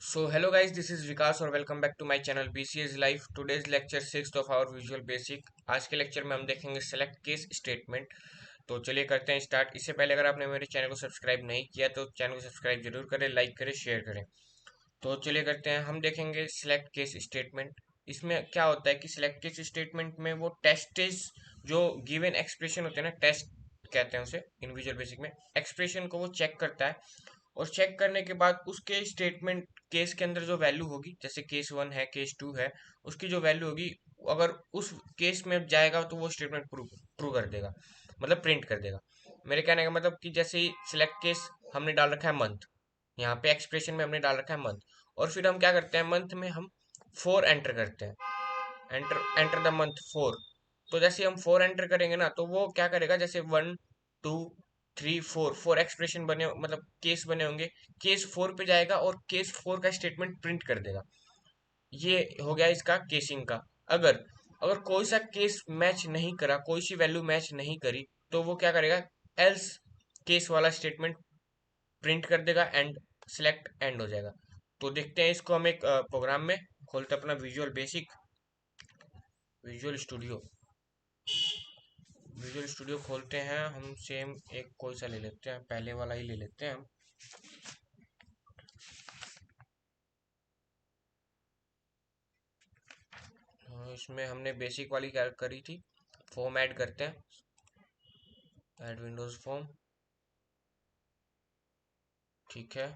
So hello guys, this is Vikas और welcome back to my channel BCS Life. Today's lecture 6th of our Visual Basic. आज के lecture में हम देखेंगे select case statement. तो चलिए करते हैं स्टार्ट। इससे पहले अगर आपने मेरे चैनल को सब्सक्राइब नहीं किया तो चैनल को सब्सक्राइब जरूर करें, लाइक करें, शेयर करें। तो चलिए करते हैं, हम देखेंगे सिलेक्ट केस स्टेटमेंट। इसमें क्या होता है कि सिलेक्ट केस स्टेटमेंट में वो टेस्टेज जो गिवन एक्सप्रेशन होते हैं ना, टेस्ट कहते हैं उसे इन विजुअल बेसिक में, एक्सप्रेशन को वो चेक करता है। और चेक करने के बाद उसके स्टेटमेंट केस के अंदर जो वैल्यू होगी, जैसे केस 1 है, केस 2 है, उसकी जो वैल्यू होगी, अगर उस केस में जाएगा तो वो स्टेटमेंट प्रूव ट्रू कर देगा, मतलब प्रिंट कर देगा। मेरे कहने का मतलब कि जैसे ही सिलेक्ट केस हमने डाल रखा है मंथ, यहाँ पे एक्सप्रेशन में हमने डाल रखा है मंथ, और फिर हम क्या करते हैं, मंथ में हम 4 एंटर करते हैं। Enter enter the month 4। तो जैसे हम 4 एंटर करेंगे ना, तो वो क्या करेगा, जैसे 1 2 3 4 एक्सप्रेशन बने, मतलब केस बने होंगे, केस 4 पे जाएगा और केस 4 का स्टेटमेंट प्रिंट कर देगा। ये हो गया इसका केसिंग का। अगर अगर कोई सा केस मैच नहीं करा, कोई सी वैल्यू मैच नहीं करी, तो वो क्या करेगा, एल्स केस वाला स्टेटमेंट प्रिंट कर देगा एंड सिलेक्ट एंड हो जाएगा। तो देखते हैं इसको हम एक प्रोग्राम में खोलते हैं, अपना visual basic, visual studio. Visual studio खोलते हैं हम, सेम एक कोई सा ले लेते हैं, पहले वाला ही ले लेते हैं हम। इसमें हमने बेसिक वाली क्या करी थी, फॉर्म ऐड करते हैं, ऐड विंडोज फॉर्म। ठीक है,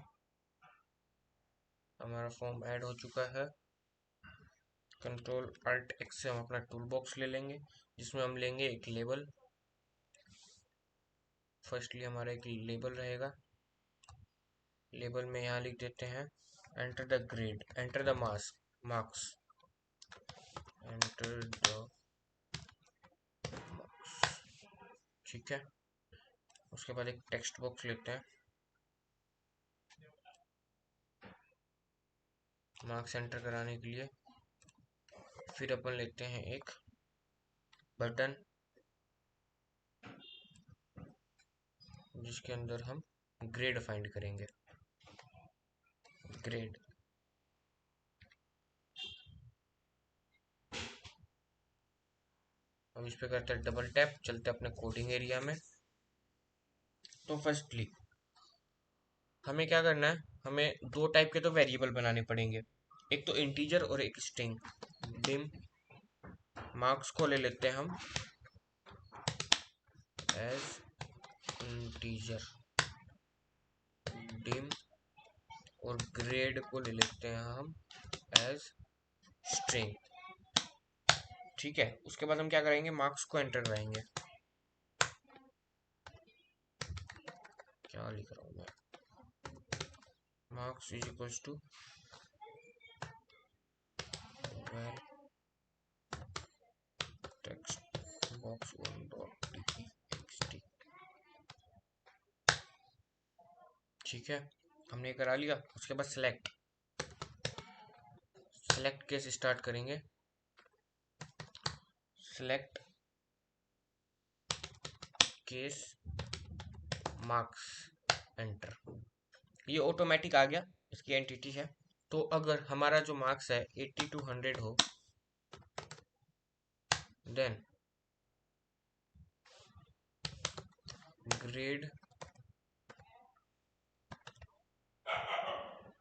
हमारा फॉर्म ऐड हो चुका है। कंट्रोल अल्ट एक्स से हम अपना टूल बॉक्स ले लेंगे, जिसमें हम लेंगे एक लेबल। फर्स्टली हमारा एक लेबल रहेगा। लेबल में यहाँ लिख देते हैं enter the grade, enter the marks, enter the marks. ठीक है, उसके बाद एक टेक्स्ट बॉक्स लेते हैं, मार्क्स एंटर कराने के लिए। फिर अपन लेते हैं एक बटन, जिसके अंदर हम ग्रेड फाइंड करेंगे, ग्रेड। अब इस पे करते हैं डबल टैप, चलते हैं अपने कोडिंग एरिया में। तो फर्स्टली हमें क्या करना है, हमें दो टाइप के तो वेरिएबल बनाने पड़ेंगे, एक तो इंटीजर और एक स्ट्रिंग। डिम मार्क्स को ले लेते हैं हम एज इंटीजर, डिम, और ग्रेड को ले लेते हैं हम एज स्ट्रिंग। ठीक है, उसके बाद हम क्या करेंगे, मार्क्स को एंटर कराएंगे। क्या लिख रहा हूँ मैं, marks is equals to text box 1.txt। ठीक है, हमने करा लिया। उसके बाद सिलेक्ट, सिलेक्ट केस स्टार्ट करेंगे। सिलेक्ट केस मार्क्स एंटर, ये ऑटोमेटिक आ गया, इसकी एंटिटी है। तो अगर हमारा जो मार्क्स है 80 to 100 हो, then grade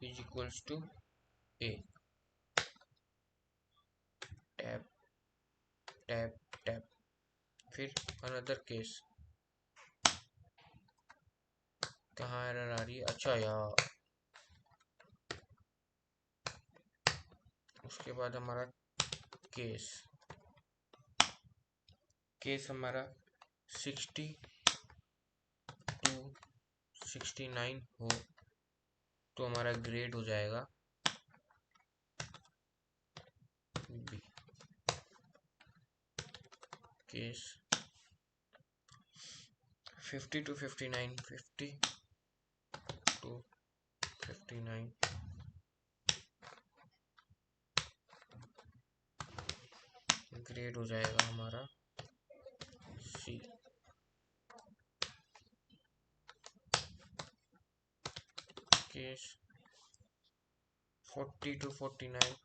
is equals to A, tab tab tab. फिर अनदर केस, कहाँ एरर आ रही है, अच्छा यार। उसके बाद हमारा केस, केस हमारा 60 to 69 हो, तो हमारा ग्रेड हो जाएगा B. Case 50 to 59, 50 to 59 grade हो जाएगा हमारा सी। केस 40 to 49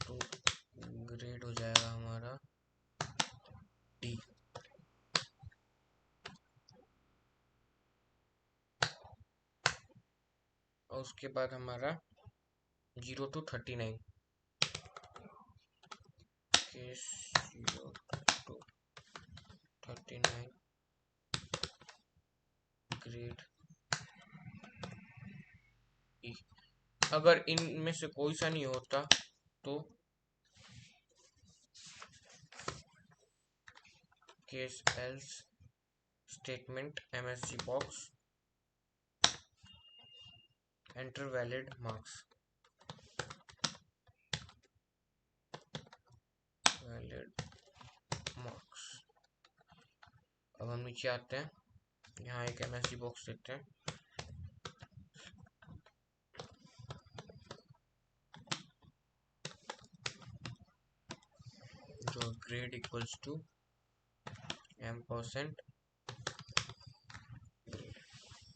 तो ग्रेड हो जाएगा हमारा डी। और उसके बाद हमारा 0 to 39 केस 0 to 39 ग्रेड ई। अगर इनमें से कोई सा नहीं होता तो case else statement MSc box enter valid marks, valid marks. अब हम नीचे आते हैं, यहाँ एक एमएससी बॉक्स देते हैं, जो ग्रेड इक्वल्स टू m%।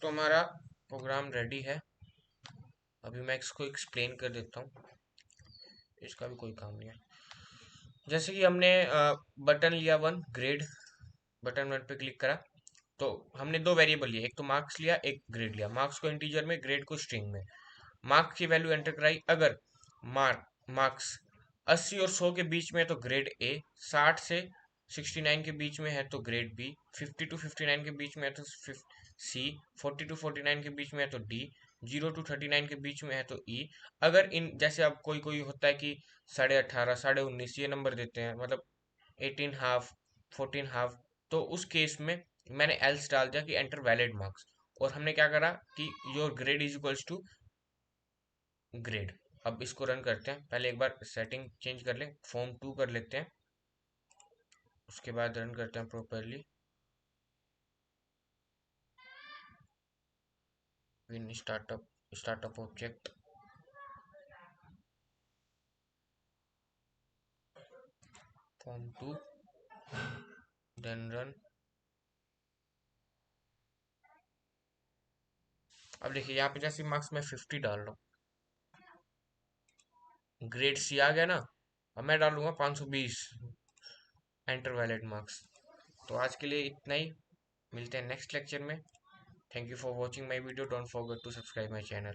तो हमारा प्रोग्राम रेडी है। अभी मैं इसको एक्सप्लेन कर देता हूँ, इसका भी कोई काम नहीं है। जैसे कि हमने बटन लिया वन ग्रेड, बटन वन पे क्लिक करा तो हमने दो वेरिएबल लिए, एक तो मार्क्स लिया एक ग्रेड लिया। मार्क्स को इंटीजर में, ग्रेड को स्ट्रिंग में। मार्क्स की वैल्यू एंटर कराई, अगर मार्क्स 80 और 100 के बीच में है तो ग्रेड ए, 60 से 69 के बीच में है तो ग्रेड बी, 50 टू 59 के बीच में है तो सी, 40 टू 49 के बीच में है तो डी, 0 टू 39 के बीच में है तो ई। अगर इन जैसे अब कोई कोई होता है कि 18.5, 19.5 ये नंबर देते हैं, मतलब 18 हाफ, 14 हाफ, तो उस केस में मैंने एल्स डाल दिया कि एंटर वैलिड मार्क्स। और हमने क्या करा कि your grade is equals to grade. अब इसको रन करते हैं, पहले एक बार सेटिंग चेंज कर लें, फॉर्म 2 कर लेते हैं, उसके बाद रन करते हैं properly. Win startup object, form 2, then run. अब देखिए यहाँ पे जैसे मार्क्स मैं 50 डाल रहा हूँ, ग्रेड सी आ गया ना। अब मैं डालूंगा 520, एंटर वैलिड मार्क्स। तो आज के लिए इतना ही, मिलते हैं नेक्स्ट लेक्चर में। Thank you for watching my video, don't forget to subscribe my channel.